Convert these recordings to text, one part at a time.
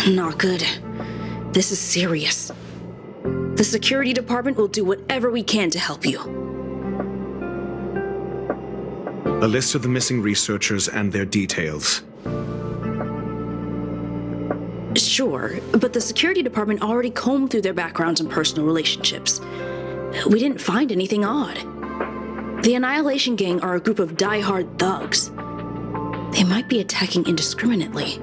Not good. This is serious. The security department will do whatever we can to help you. A list of the missing researchers and their details. Sure, but the security department already combed through their backgrounds and personal relationships. We didn't find anything odd. The Annihilation Gang are a group of die-hard thugs. They might be attacking indiscriminately.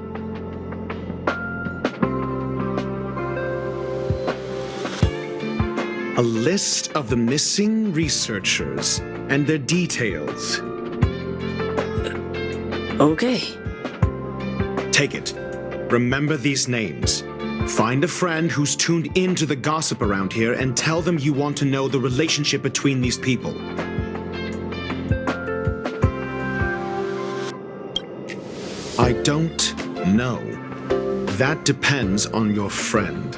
A list of the missing researchers and their details. Okay. Take it. Remember these names. Find a friend who's tuned into the gossip around here and tell them you want to know the relationship between these people. I don't know. That depends on your friend.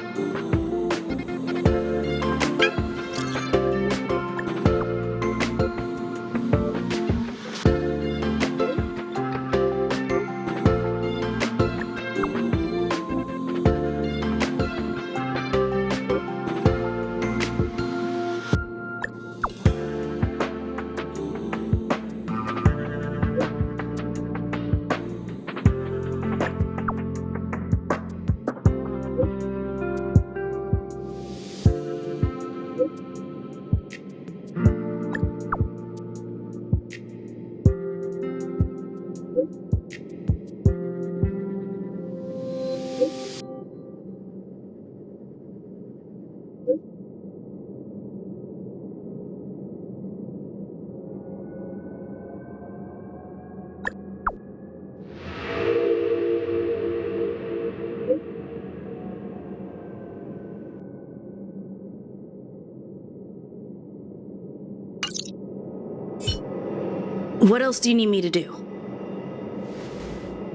What else do you need me to do?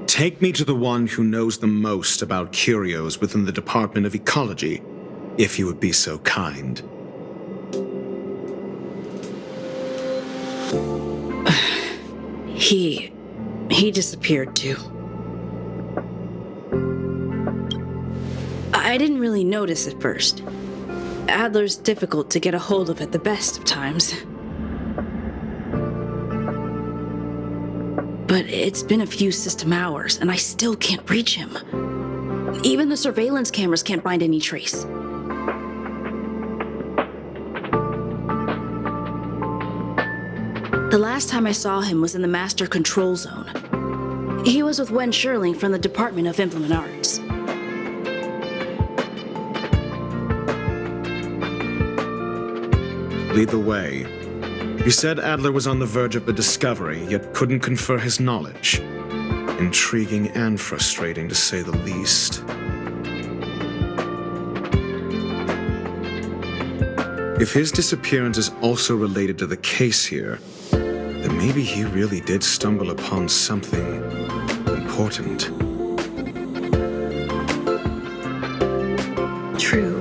Take me to the one who knows the most about curios within the Department of Ecology, if you would be so kind. He disappeared too. I didn't really notice at first. Adler's difficult to get a hold of at the best of times. But it's been a few system hours, and I still can't reach him. Even the surveillance cameras can't find any trace. The last time I saw him was in the Master Control Zone. He was with Wen Sherling from the Department of Implement Arts. Lead the way. You said Adler was on the verge of a discovery, yet couldn't confer his knowledge. Intriguing and frustrating, to say the least. If his disappearance is also related to the case here, then maybe he really did stumble upon something important. True.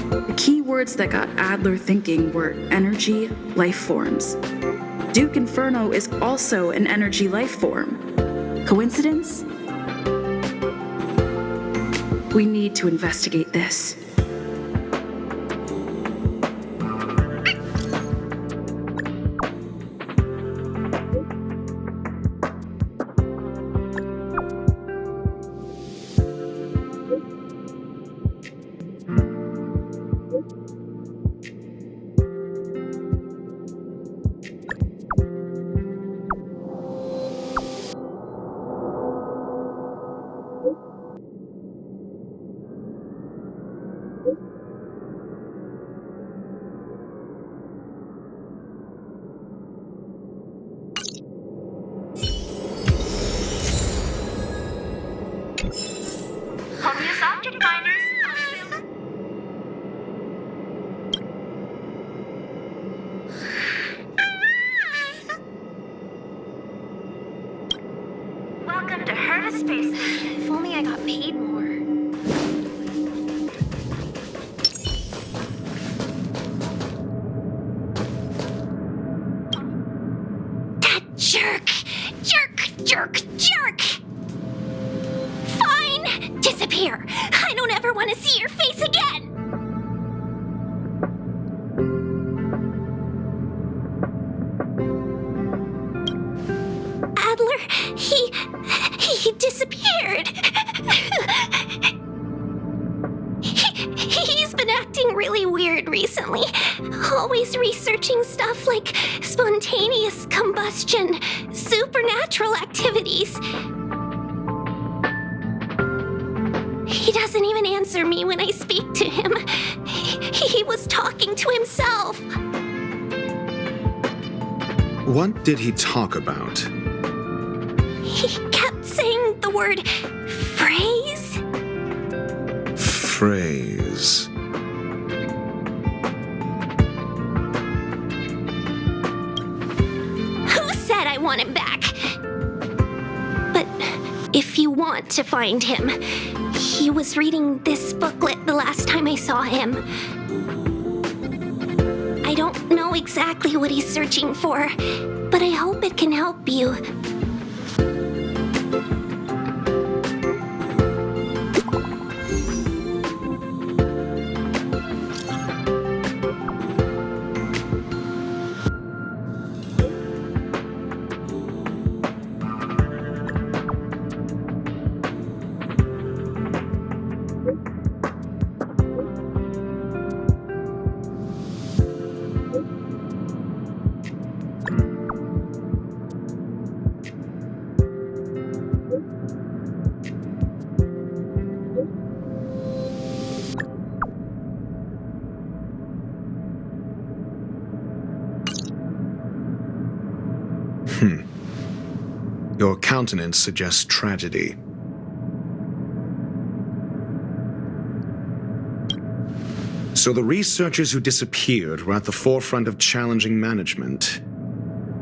The key words that got Adler thinking were energy, life forms. Duke Inferno is also an energy life form. Coincidence? We need to investigate this. Obvious object finders. Welcome to Herta Space Station. If only I got paid more. That jerk! Jerk! Jerk! Jerk! Fine! Disappear! disappear. I don't ever want to see your face again. Adler, he disappeared. He's been acting really weird recently. Always researching stuff like spontaneous combustion, supernatural activities. He doesn't even answer me when I speak to him. He was talking to himself. What did he talk about? He kept saying the word phrase. Phrase. Who said I want him back? But if you want to find him, he was reading this booklet the last time I saw him. I don't know exactly what he's searching for, but I hope it can help you. Your countenance suggests tragedy. So the researchers who disappeared were at the forefront of challenging management.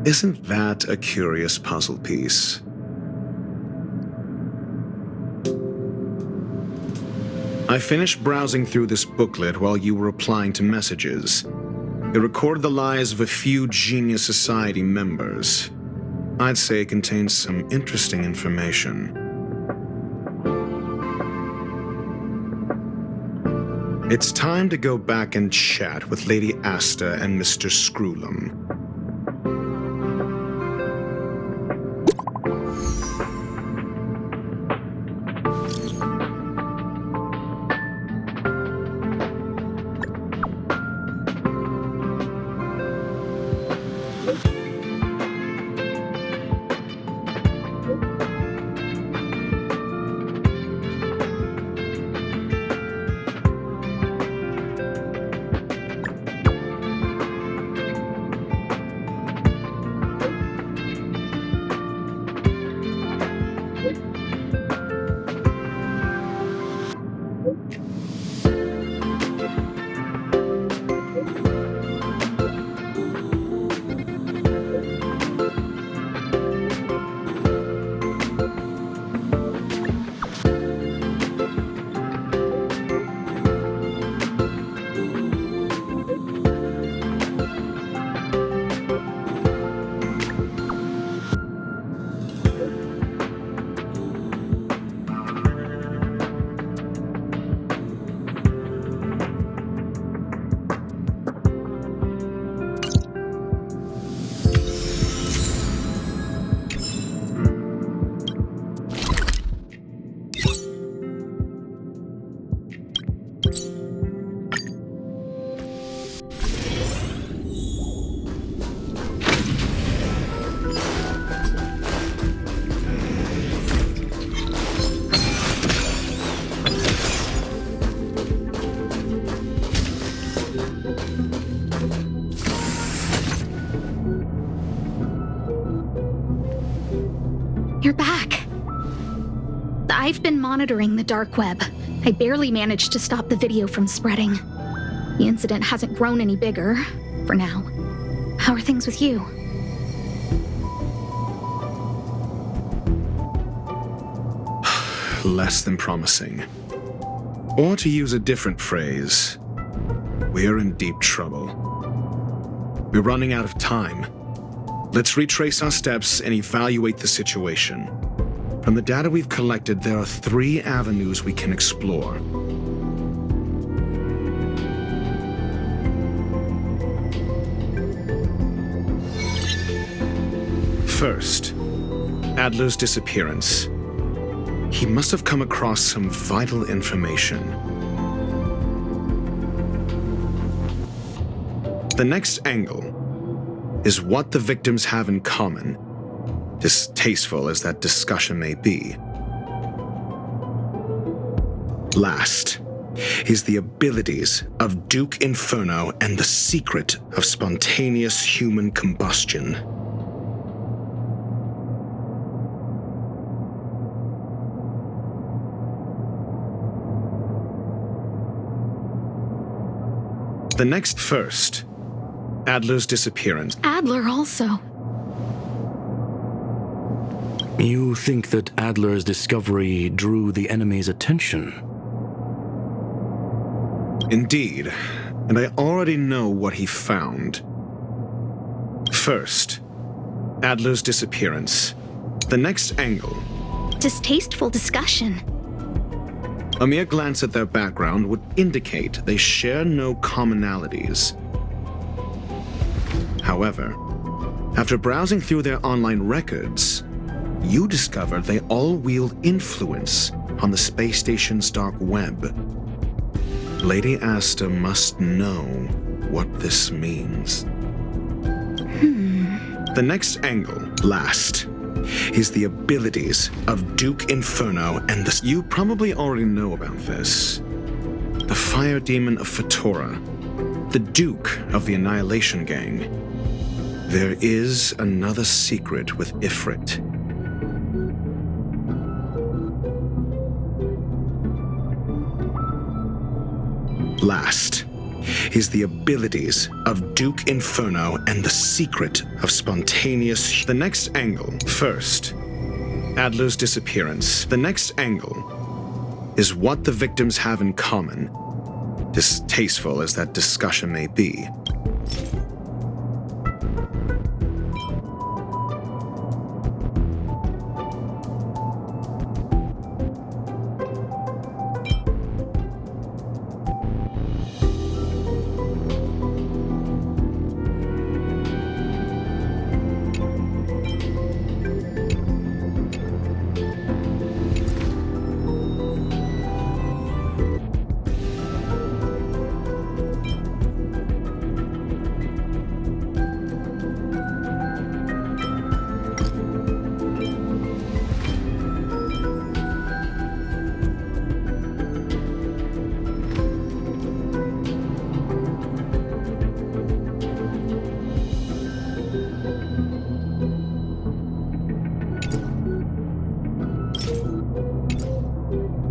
Isn't that a curious puzzle piece? I finished browsing through this booklet while you were replying to messages. It recorded the lives of a few Genius Society members. I'd say it contains some interesting information. It's time to go back and chat with Lady Asta and Mr. Screwlum. You're back. I've been monitoring the dark web. I barely managed to stop the video from spreading. The incident hasn't grown any bigger, for now. How are things with you? Less than promising. Or to use a different phrase, we're in deep trouble. We're running out of time. Let's retrace our steps and evaluate the situation. From the data we've collected, there are 3 avenues we can explore. First, Adler's disappearance. He must have come across some vital information. The next angle is what the victims have in common, distasteful as that discussion may be. Last is the abilities of Duke Inferno and the secret of spontaneous human combustion. The next first, Adler's disappearance. Adler also. You think that Adler's discovery drew the enemy's attention? Indeed, and I already know what he found. First, Adler's disappearance. The next angle. Distasteful discussion. A mere glance at their background would indicate they share no commonalities. However, after browsing through their online records, you discovered they all wield influence on the space station's dark web. Lady Asta must know what this means. The next angle, last, is the abilities of Duke Inferno and the... You probably already know about this. The Fire Demon of Fatora, the Duke of the Annihilation Gang. There is another secret with Ifrit. Last is the abilities of Duke Inferno and the secret of spontaneous... The next angle. First, Adler's disappearance. The next angle is what the victims have in common, distasteful as that discussion may be.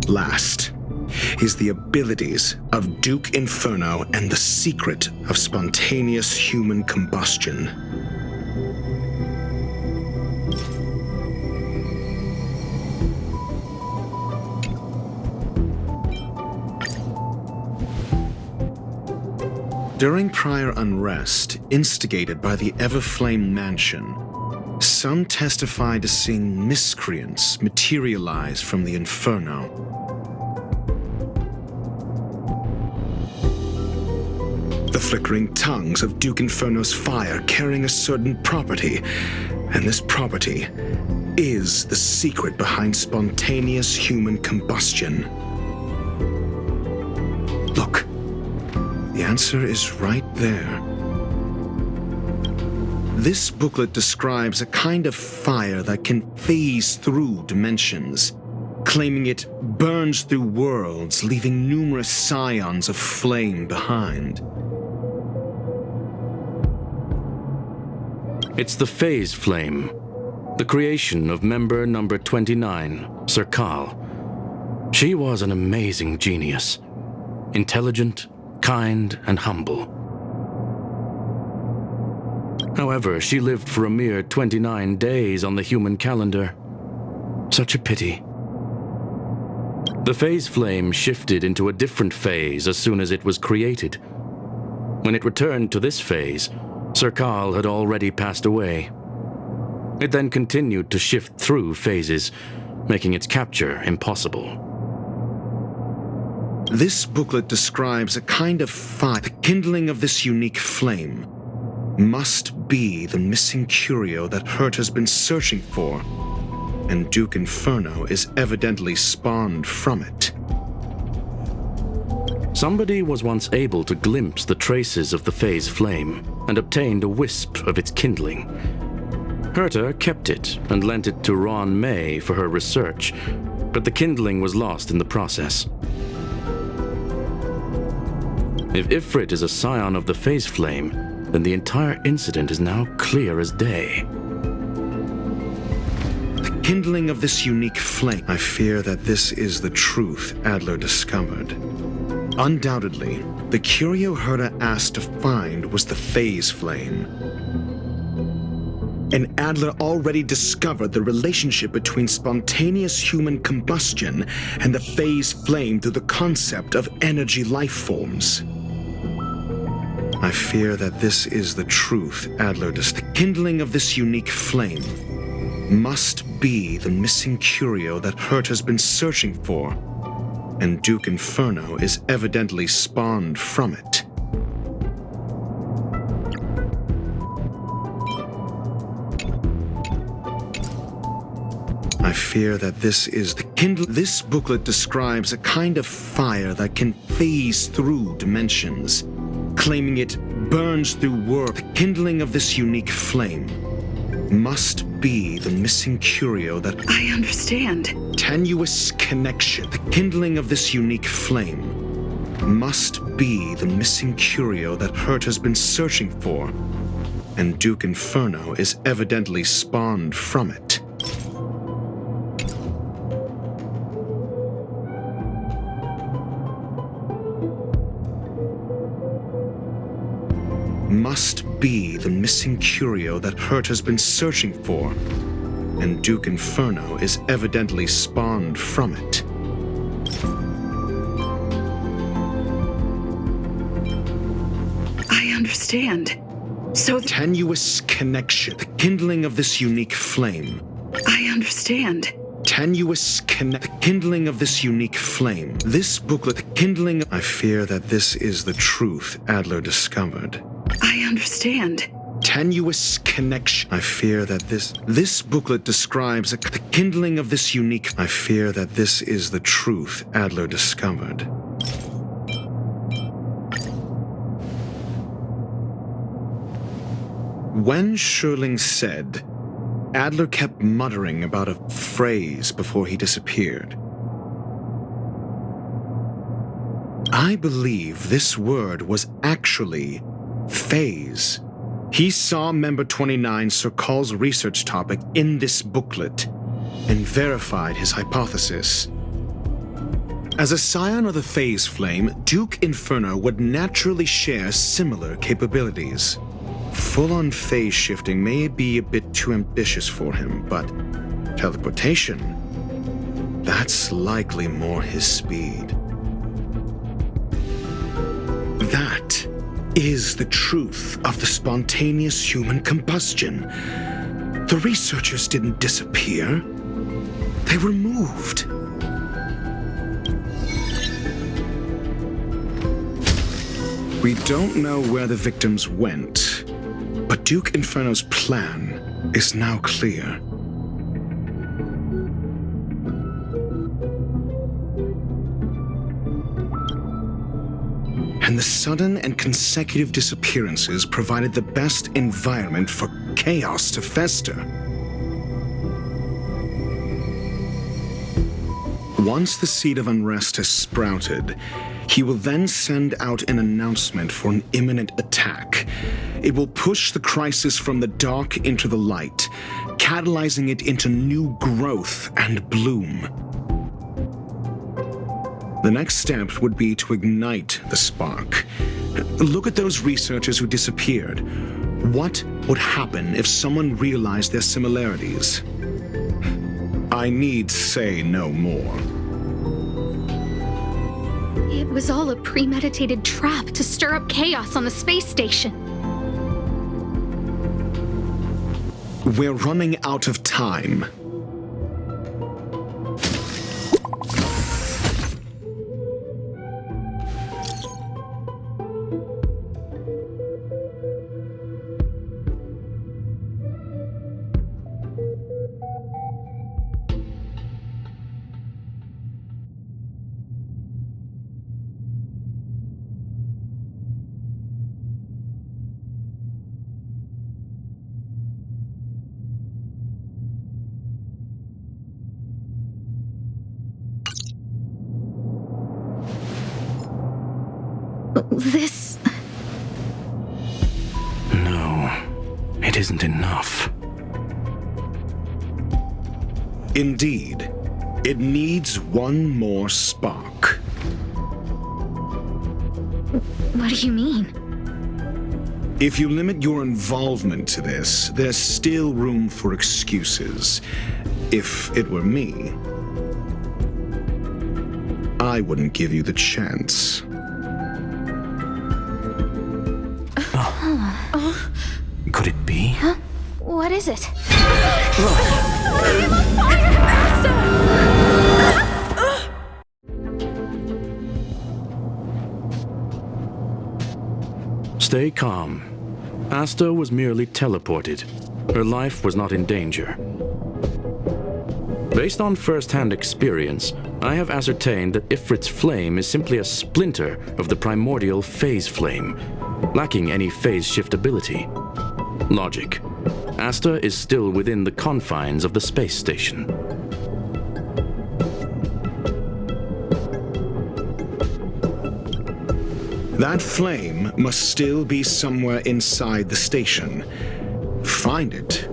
Last is the abilities of Duke Inferno and the secret of spontaneous human combustion. During prior unrest instigated by the Everflame Mansion, some testified to seeing miscreants materialize from the Inferno. The flickering tongues of Duke Inferno's fire carrying a certain property, and this property is the secret behind spontaneous human combustion. Look, the answer is right there. This booklet describes a kind of fire that can phase through dimensions, claiming it burns through worlds, leaving numerous scions of flame behind. It's the phase flame, the creation of member number 29, Sir Kal. She was an amazing genius, intelligent, kind, and humble. However, she lived for a mere 29 days on the human calendar. Such a pity. The phase flame shifted into a different phase as soon as it was created. When it returned to this phase, Sir Kal had already passed away. It then continued to shift through phases, making its capture impossible. This booklet describes a kind of fire. The kindling of this unique flame must be the missing curio that Hurt has been searching for, and Duke Inferno is evidently spawned from it. Somebody was once able to glimpse the traces of the phase flame and obtained a wisp of its kindling. Herta kept it and lent it to Ron May for her research, but the kindling was lost in the process. If Ifrit is a scion of the phase flame, then the entire incident is now clear as day. The kindling of this unique flame. I fear that this is the truth Adler discovered. Undoubtedly, the curio Herta asked to find was the phase flame. And Adler already discovered the relationship between spontaneous human combustion and the phase flame through the concept of energy life forms. I fear that this is the truth Adler The kindling of this unique flame must be the missing curio that Hurt has been searching for, and Duke Inferno is evidently spawned from it. I fear that this is the kindle. This booklet describes a kind of fire that can phase through dimensions, claiming it burns through worlds. The kindling of this unique flame must be the missing curio that I understand. Tenuous connection. The kindling of this unique flame must be the missing curio that Hurt has been searching for, and Duke Inferno is evidently spawned from it. Must be the missing curio that Hurt has been searching for, and Duke Inferno is evidently spawned from it. I understand. So Tenuous connection. The kindling of this unique flame. I understand. Tenuous the kindling of this unique flame. This booklet, the kindling. I fear that this is the truth Adler discovered. I understand. Tenuous connection. I fear that this booklet describes the kindling of this unique. I fear that this is the truth Adler discovered. When Schurling said, Adler kept muttering about a phrase before he disappeared. I believe this word was actually phase. He saw Member 29 Sir Call's research topic in this booklet and verified his hypothesis. As a scion of the phase flame, Duke Inferno would naturally share similar capabilities. Full-on phase shifting may be a bit too ambitious for him, but teleportation, that's likely more his speed. That is the truth of the spontaneous human combustion. The researchers didn't disappear. They were moved. We don't know where the victims went, but Duke Inferno's plan is now clear. And the sudden and consecutive disappearances provided the best environment for chaos to fester. Once the seed of unrest has sprouted, he will then send out an announcement for an imminent attack. It will push the crisis from the dark into the light, catalyzing it into new growth and bloom. The next step would be to ignite the spark. Look at those researchers who disappeared. What would happen if someone realized their similarities? I need say no more. It was all a premeditated trap to stir up chaos on the space station. We're running out of time. This... No, it isn't enough. Indeed, it needs one more spark. What do you mean? If you limit your involvement to this, there's still room for excuses. If it were me, I wouldn't give you the chance. Could it be? Huh? What is it? Stay calm. Asta was merely teleported. Her life was not in danger. Based on first-hand experience, I have ascertained that Ifrit's flame is simply a splinter of the primordial phase flame, lacking any phase shift ability. Logic. Asta is still within the confines of the space station. That flame must still be somewhere inside the station. Find it,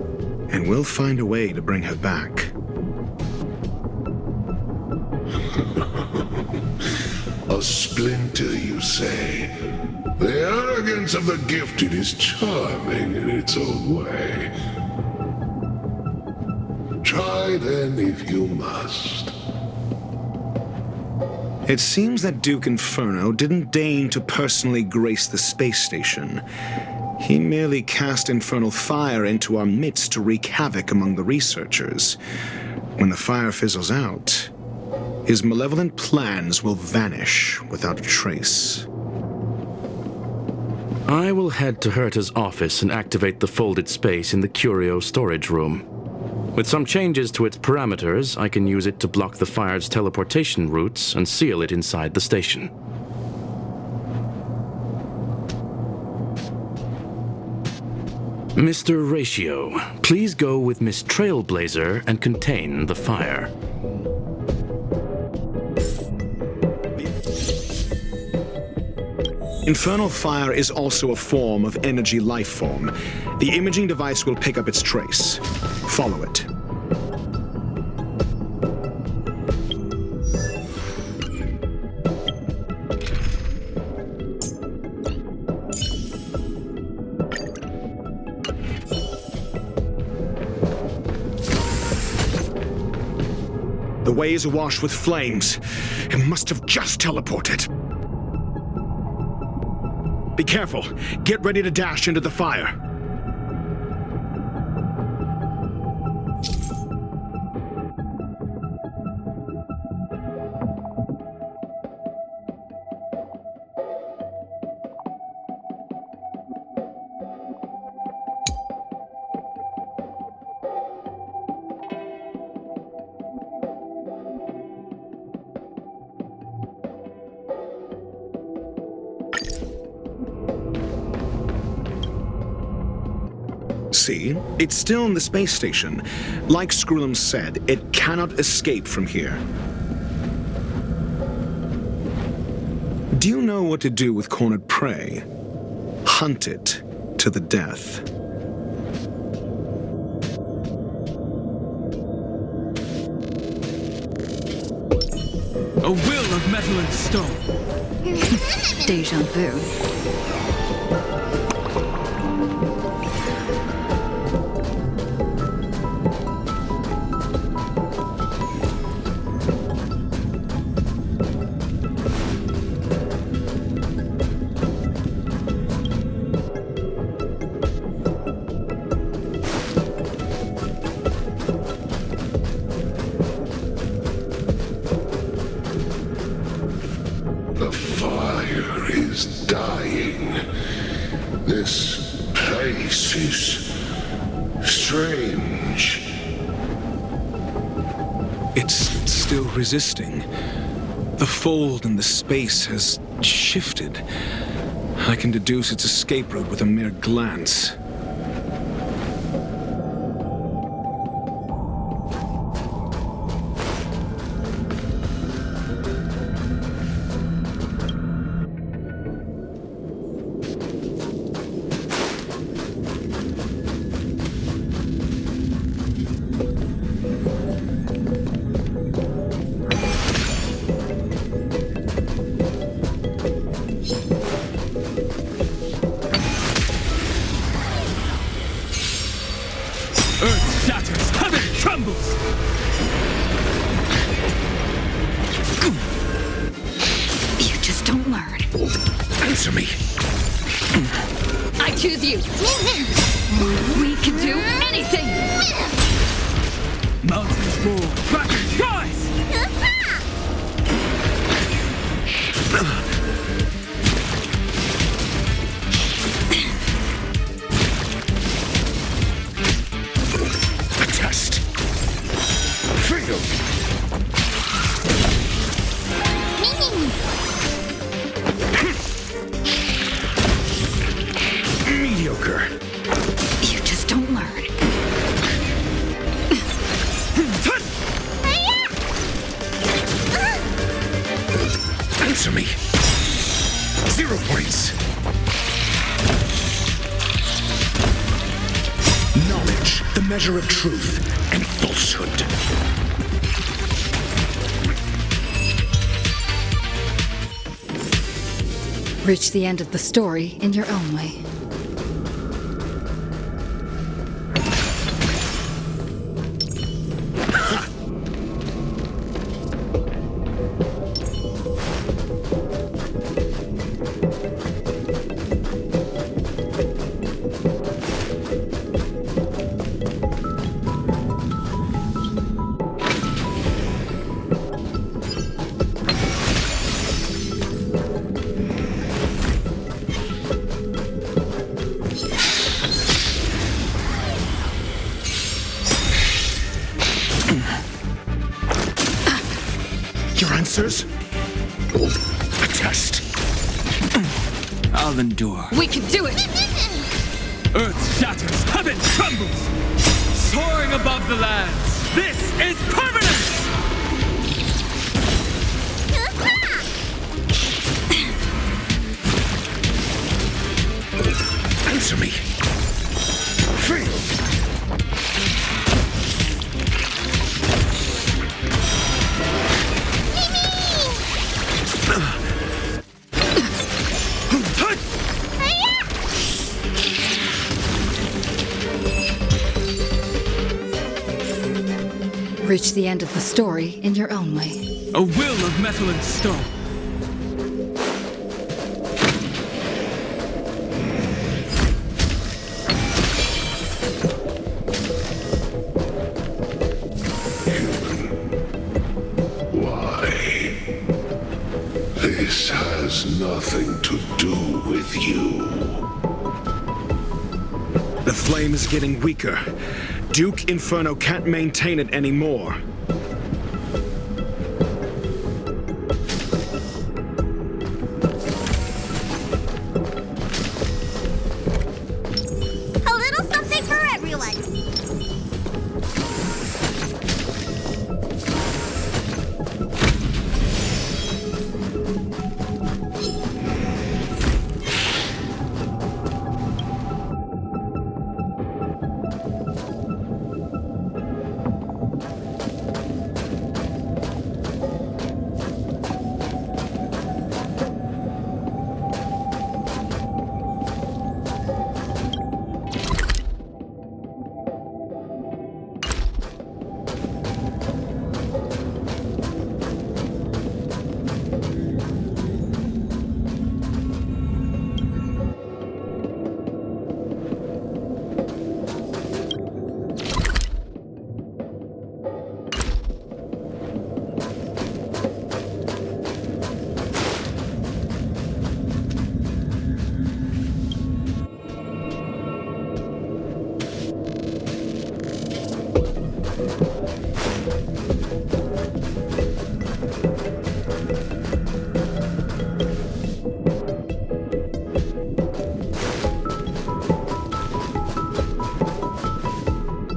and we'll find a way to bring her back. A splinter, you say? The arrogance of the gifted is charming in its own way. Try then if you must. It seems that Duke Inferno didn't deign to personally grace the space station. He merely cast infernal fire into our midst to wreak havoc among the researchers. When the fire fizzles out, his malevolent plans will vanish without a trace. I will head to Herta's office and activate the folded space in the curio storage room. With some changes to its parameters, I can use it to block the fire's teleportation routes and seal it inside the station. Mr. Ratio, please go with Miss Trailblazer and contain the fire. Infernal fire is also a form of energy life form. The imaging device will pick up its trace. Follow it. The way is awash with flames. It must have just teleported. Be careful. Get ready to dash into the fire. See? It's still in the space station. Like Skrullum said, it cannot escape from here. Do you know what to do with cornered prey? Hunt it to the death. A will of metal and stone. Deja vu. The fire is dying. This place is strange. It's still resisting. The fold in the space has shifted. I can deduce its escape route with a mere glance. Earth shatters, heaven trembles! You just don't learn. Answer me. I choose you. We can do anything. Mountains roar, krakens rise! A test. Freedom. Mediocre. You just don't learn. Answer me. 0 points. Knowledge, the measure of truth and falsehood. Reach the end of the story in your own way. Your answers? A test. I'll endure. We can do it! Earth shatters, heaven trembles! Soaring above the lands, this is permanence! Answer me. Free. Reach the end of the story in your own way. A will of metal and stone. Why? This has nothing to do with you. The flame is getting weaker. Duke Inferno can't maintain it anymore. A little something for everyone.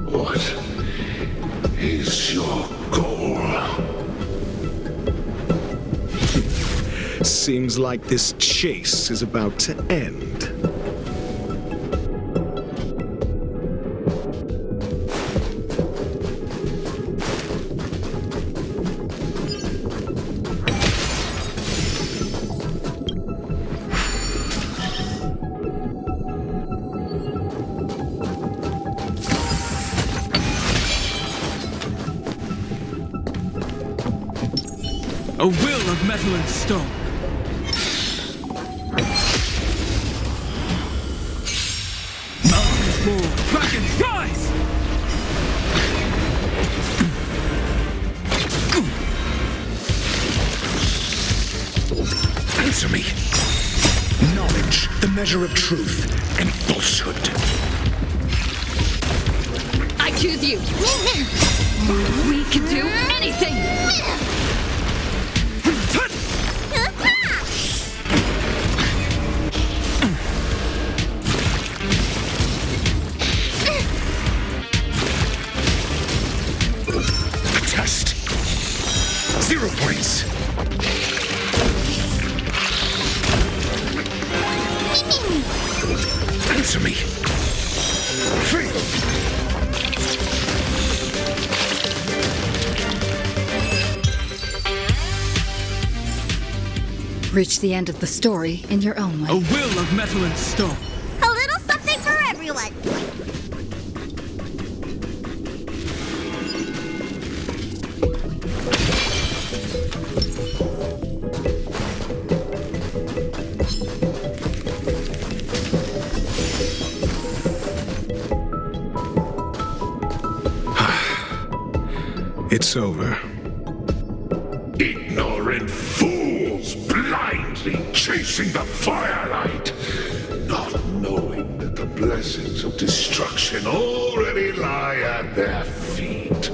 What is your goal? Seems like this chase is about to end. A will of metal and stone. Mountains roar, dragons rise! Answer me. Knowledge, the measure of truth, and falsehood. I choose you. We can do anything. Test. 0 points. Answer me. Free. Reach the end of the story in your own way. A will of metal and stone. A little something for everyone. It's over. Ignorant fools blindly chasing the firelight, not knowing that the blessings of destruction already lie at their feet.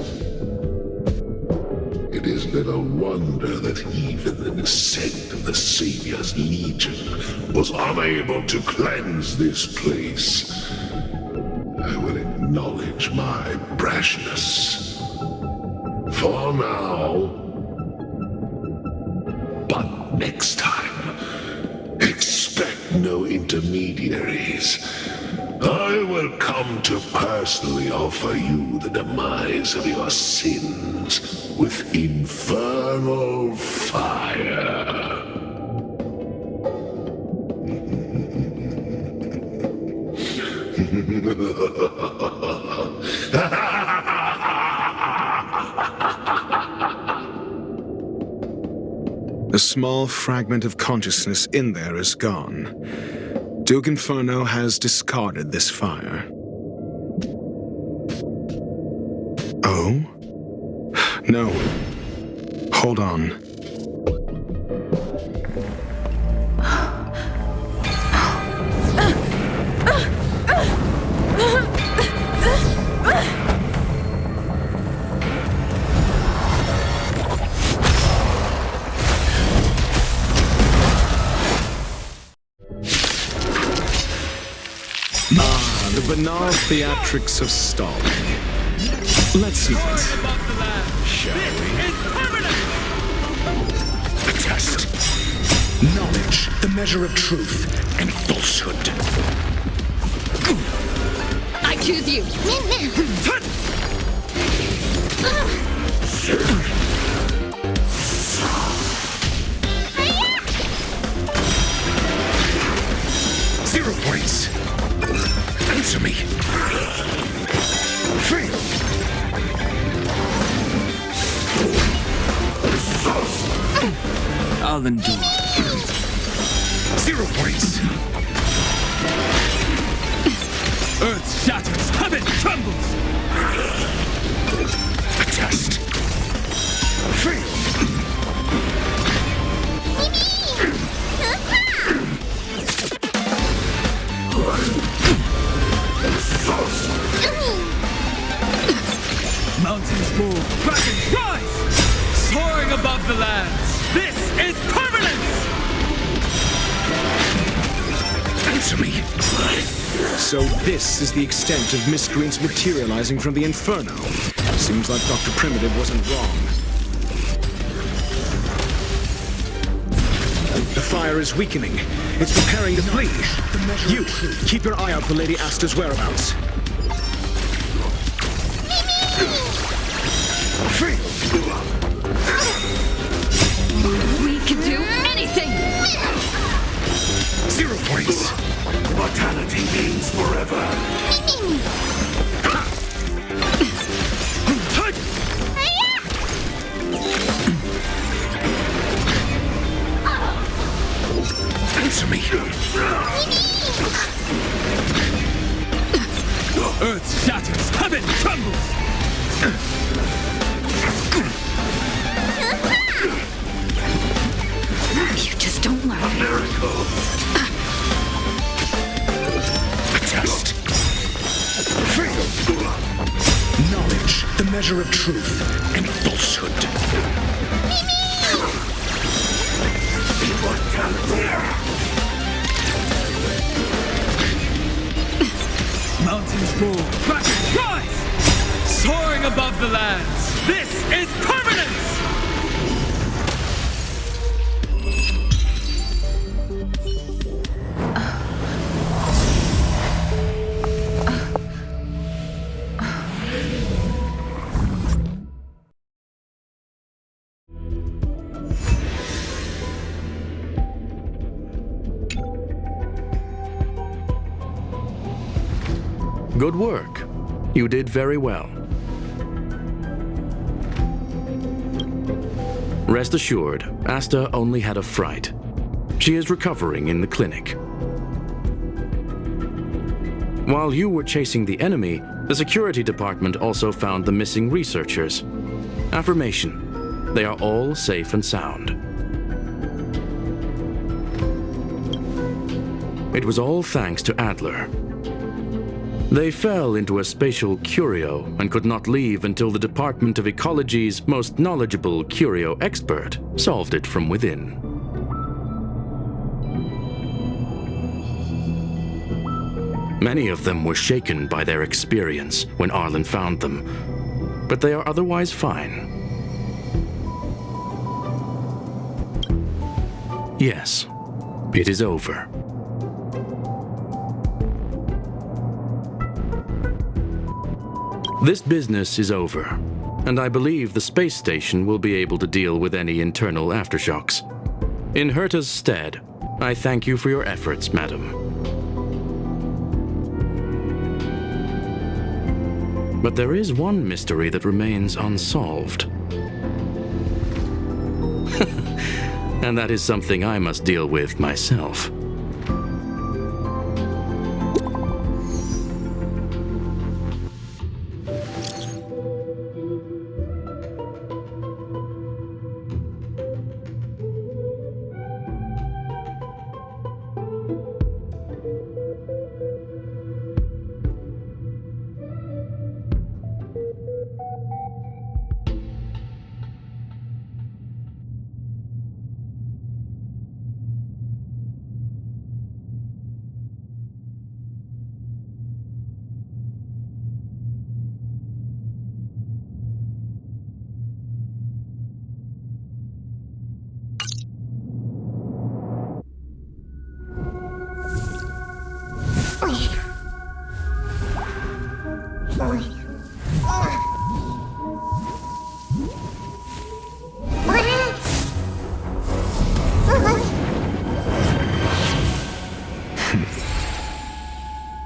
It is little wonder that even an ascent of the Savior's Legion was unable to cleanse this place. I will acknowledge my brashness. For now. But next time, expect no intermediaries. I will come to personally offer you the demise of your sins with infernal fire. A small fragment of consciousness in there is gone. Duke Inferno has discarded this fire. Oh? No. Hold on. The banal theatrics of stalling. Let's see it. Shall we? Is permanent! A test. Knowledge, the measure of truth, and falsehood. I choose you. 0 points. Answer me. Free. I'll endure. 0 points. Earth shatters, heaven trembles! A test. Free. Mountains roar, dragons rise! Soaring above the lands, this is permanence! Answer me. So this is the extent of miscreants materializing from the Inferno. Seems like Dr. Primitive wasn't wrong. The fire is weakening. It's preparing to flee. You, keep your eye out for Lady Asta's whereabouts. Free. We can do anything. 0 points. Mortality means forever. measure of truth and falsehood. Mountains roar, dragons rise! Soaring above the lands, this is permanence! Good work. You did very well. Rest assured, Asta only had a fright. She is recovering in the clinic. While you were chasing the enemy, the security department also found the missing researchers. Affirmation: they are all safe and sound. It was all thanks to Adler. They fell into a spatial curio and could not leave until the Department of Ecology's most knowledgeable curio expert solved it from within. Many of them were shaken by their experience when Arlen found them, but they are otherwise fine. Yes, it is over. This business is over, and I believe the space station will be able to deal with any internal aftershocks. In Herta's stead, I thank you for your efforts, madam. But there is one mystery that remains unsolved. And that is something I must deal with myself.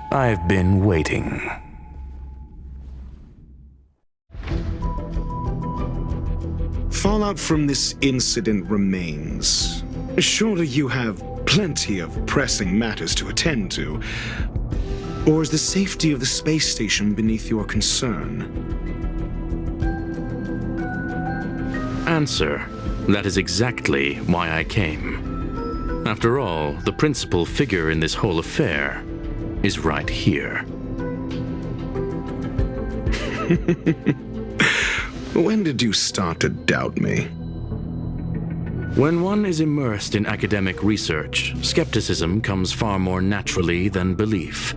I've been waiting. Fallout from this incident remains. Surely you have plenty of pressing matters to attend to. Or is the safety of the space station beneath your concern? Answer: that is exactly why I came. After all, the principal figure in this whole affair is right here. When did you start to doubt me? When one is immersed in academic research, skepticism comes far more naturally than belief.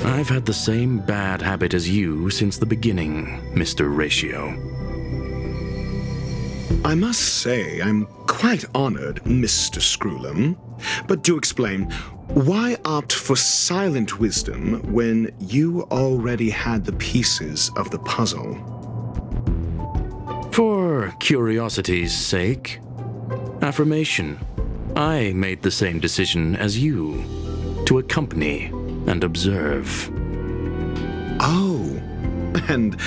I've had the same bad habit as you since the beginning, Mr. Ratio. I must say, I'm quite honored, Mr. Screwlam. But do explain, why opt for silent wisdom when you already had the pieces of the puzzle? For curiosity's sake. Affirmation: I made the same decision as you, to accompany and observe. Oh, and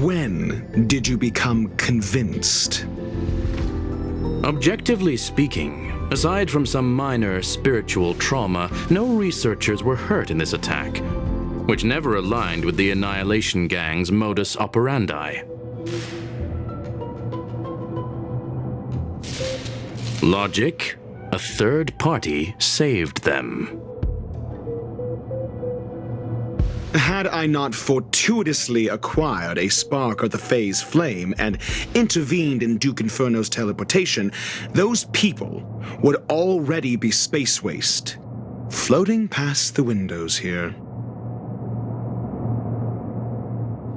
when did you become convinced? Objectively speaking, aside from some minor spiritual trauma, no researchers were hurt in this attack, which never aligned with the Annihilation Gang's modus operandi. Logic: a third party saved them. Had I not fortuitously acquired a spark of the phase flame and intervened in Duke Inferno's teleportation, those people would already be space waste, floating past the windows here.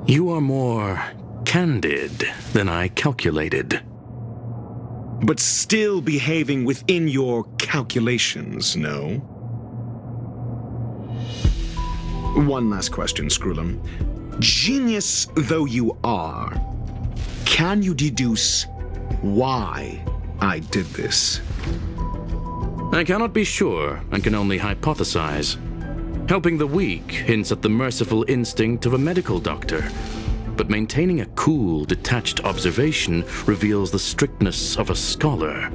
You are more candid than I calculated. But still behaving within your calculations, no? One last question, Screwlum. Genius though you are, can you deduce why I did this? I cannot be sure and can only hypothesize. Helping the weak hints at the merciful instinct of a medical doctor, but maintaining a cool, detached observation reveals the strictness of a scholar.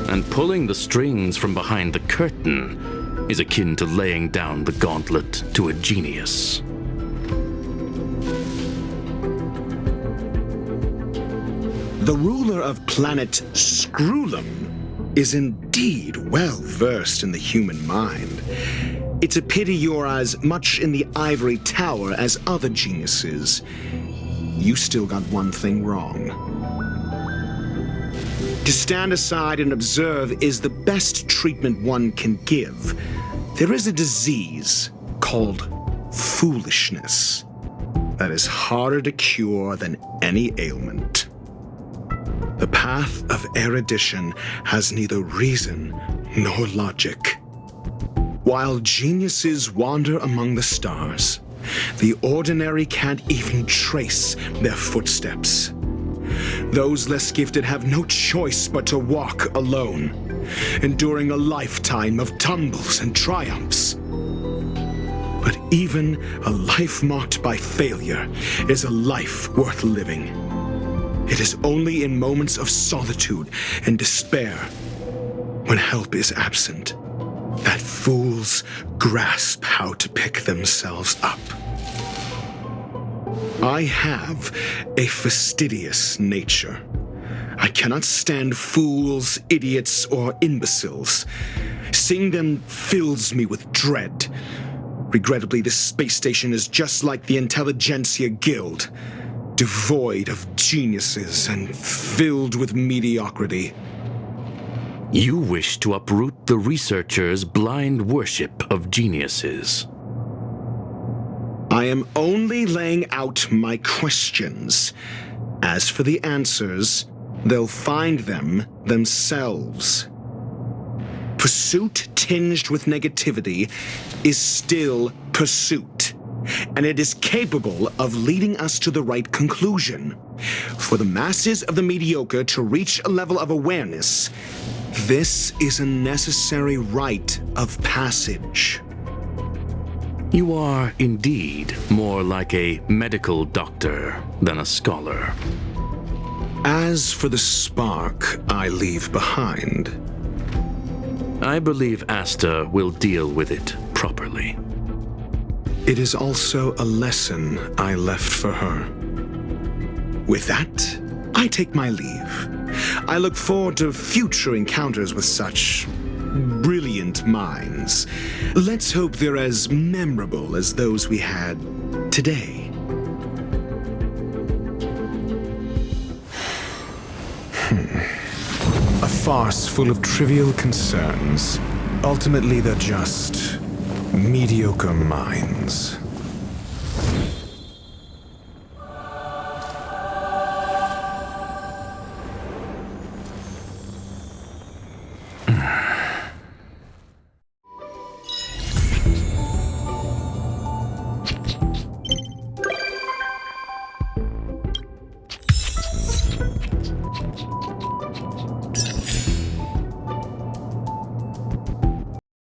And pulling the strings from behind the curtain is akin to laying down the gauntlet to a genius. The ruler of planet Screwlum is indeed well versed in the human mind. It's a pity you're as much in the ivory tower as other geniuses. You still got one thing wrong. To stand aside and observe is the best treatment one can give. There is a disease called foolishness that is harder to cure than any ailment. The path of erudition has neither reason nor logic. While geniuses wander among the stars, the ordinary can't even trace their footsteps. Those less gifted have no choice but to walk alone, enduring a lifetime of tumbles and triumphs. But even a life marked by failure is a life worth living. It is only in moments of solitude and despair, when help is absent, that fools grasp how to pick themselves up. I have a fastidious nature. I cannot stand fools, idiots, or imbeciles. Seeing them fills me with dread. Regrettably, this space station is just like the Intelligentsia Guild, devoid of geniuses and filled with mediocrity. You wish to uproot the researchers' blind worship of geniuses. I am only laying out my questions. As for the answers, they'll find them themselves. Pursuit tinged with negativity is still pursuit, and it is capable of leading us to the right conclusion. For the masses of the mediocre to reach a level of awareness, this is a necessary rite of passage. You are indeed more like a medical doctor than a scholar. As for the spark I leave behind, I believe Asta will deal with it properly. it is also a lesson I left for her. With that, I take my leave. I look forward to future encounters with such brilliant minds. Let's hope they're as memorable as those we had today. A farce full of trivial concerns. Ultimately, they're just mediocre minds.